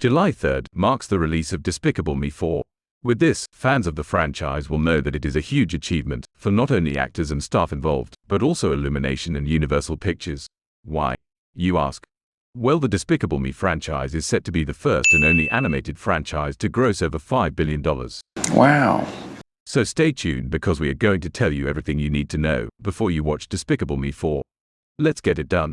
July 3rd marks the release of Despicable Me 4. With this, fans of the franchise will know that it is a huge achievement for not only actors and staff involved, but also Illumination and Universal Pictures. Why, you ask? Well, the Despicable Me franchise is set to be the first and only animated franchise to gross over $5 billion. Wow. So stay tuned because we are going to tell you everything you need to know before you watch Despicable Me 4. Let's get it done.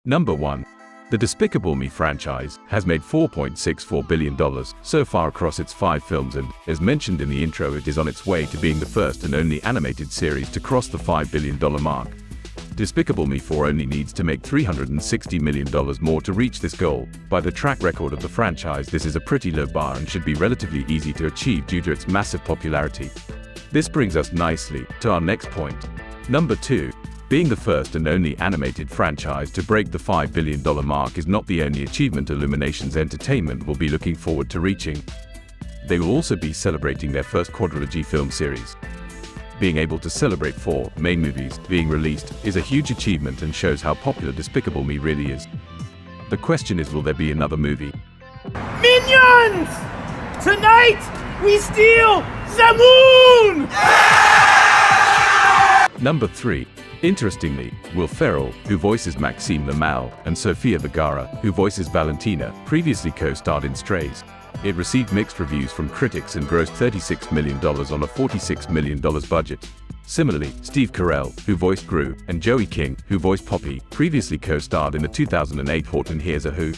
Number 1. The Despicable Me franchise has made $4.64 billion so far across its 5 films and, as mentioned in the intro, it is on its way to being the first and only animated series to cross the $5 billion mark. Despicable Me 4 only needs to make $360 million more to reach this goal. By the track record of the franchise, this is a pretty low bar and should be relatively easy to achieve due to its massive popularity. This brings us nicely to our next point. Number 2. Being the first and only animated franchise to break the $5 billion mark is not the only achievement Illumination's Entertainment will be looking forward to reaching. They will also be celebrating their first quadrilogy film series. Being able to celebrate 4 main movies being released is a huge achievement and shows how popular Despicable Me really is. The question is, will there be another movie? Minions! Tonight, we steal the moon! Number 3. Interestingly, Will Ferrell, who voices Maxime the Mal, and Sofia Vergara, who voices Valentina, previously co-starred in Strays. It received mixed reviews from critics and grossed $36 million on a $46 million budget. Similarly, Steve Carell, who voiced Gru, and Joey King, who voiced Poppy, previously co-starred in the 2008 Horton Hears a Who.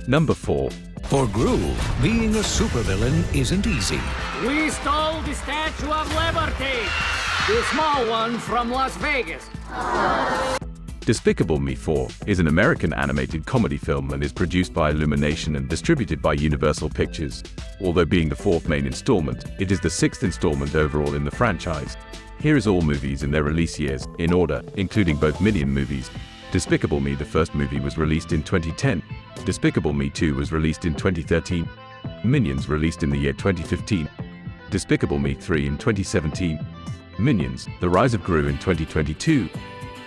Number 4. For Gru, being a supervillain isn't easy. We stole the Statue of Liberty, the small one from Las Vegas. Despicable Me 4 is an American animated comedy film and is produced by Illumination and distributed by Universal Pictures. Although being the 4th main installment, it is the 6th installment overall in the franchise. Here is all movies and their release years, in order, including both Minion movies. Despicable Me, the first movie, was released in 2010. Despicable Me 2 was released in 2013. Minions released in the year 2015. Despicable Me 3 in 2017. Minions: The Rise of Gru in 2022.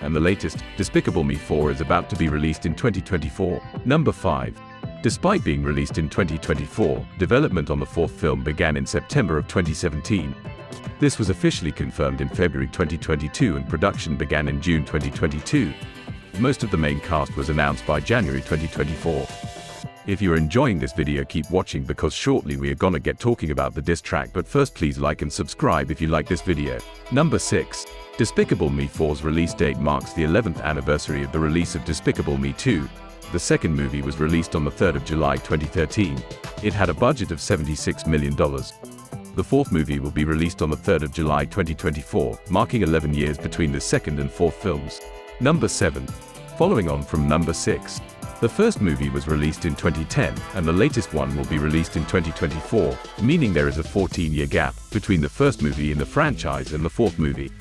And the latest, Despicable Me 4, is about to be released in 2024. Number 5. Despite being released in 2024, development on the 4th film began in September of 2017. This was officially confirmed in February 2022 and production began in June 2022. Most of the main cast was announced by January 2024. If you're enjoying this video, keep watching because shortly we are gonna get talking about the diss track, but first please like and subscribe if you like this video. Number 6. Despicable Me 4's release date marks the 11th anniversary of the release of Despicable Me 2. The second movie was released on the 3rd of July 2013. It had a budget of $76 million. The 4th movie will be released on the 3rd of July 2024, marking 11 years between the 2nd and 4th films. Number 7. Following on from number 6. The first movie was released in 2010, and the latest one will be released in 2024, meaning there is a 14-year gap between the first movie in the franchise and the 4th movie.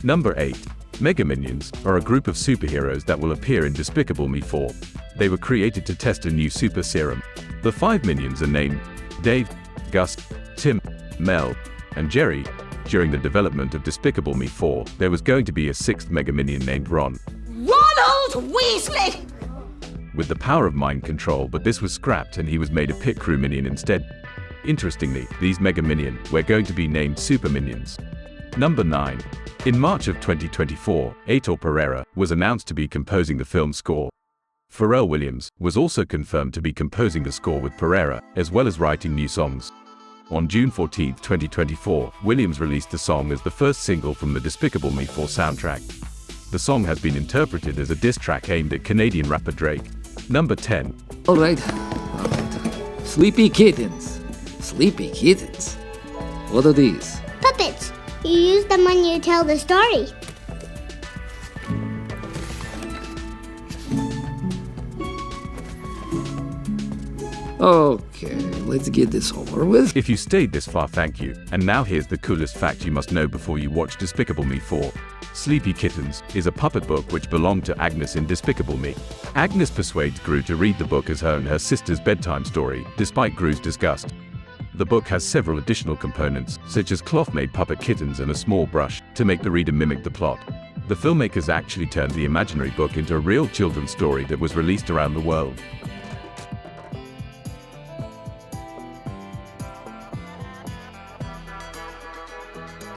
Number 8. Mega Minions are a group of superheroes that will appear in Despicable Me 4. They were created to test a new super serum. The 5 minions are named Dave, Gus, Tim, Mel, and Jerry. During the development of Despicable Me 4, there was going to be a 6th Mega Minion named Ron, Ronald Weasley! with the power of mind control, but this was scrapped and he was made a pit crew minion instead. Interestingly, these Mega Minion were going to be named Super Minions. Number 9. In March of 2024, Aitor Pereira was announced to be composing the film's score. Pharrell Williams was also confirmed to be composing the score with Pereira, as well as writing new songs. On June 14, 2024, Williams released the song as the first single from the Despicable Me 4 soundtrack. The song has been interpreted as a diss track aimed at Canadian rapper Drake. Number 10. Alright. Sleepy kittens. Sleepy kittens? What are these? Puppets. You use them when you tell the story. Okay, let's get this over with. If you stayed this far, thank you. And now here's the coolest fact you must know before you watch Despicable Me 4. Sleepy Kittens is a puppet book which belonged to Agnes in Despicable Me. Agnes persuades Gru to read the book as her and her sister's bedtime story, despite Gru's disgust. The book has several additional components, such as cloth-made puppet kittens and a small brush, to make the reader mimic the plot. The filmmakers actually turned the imaginary book into a real children's story that was released around the world.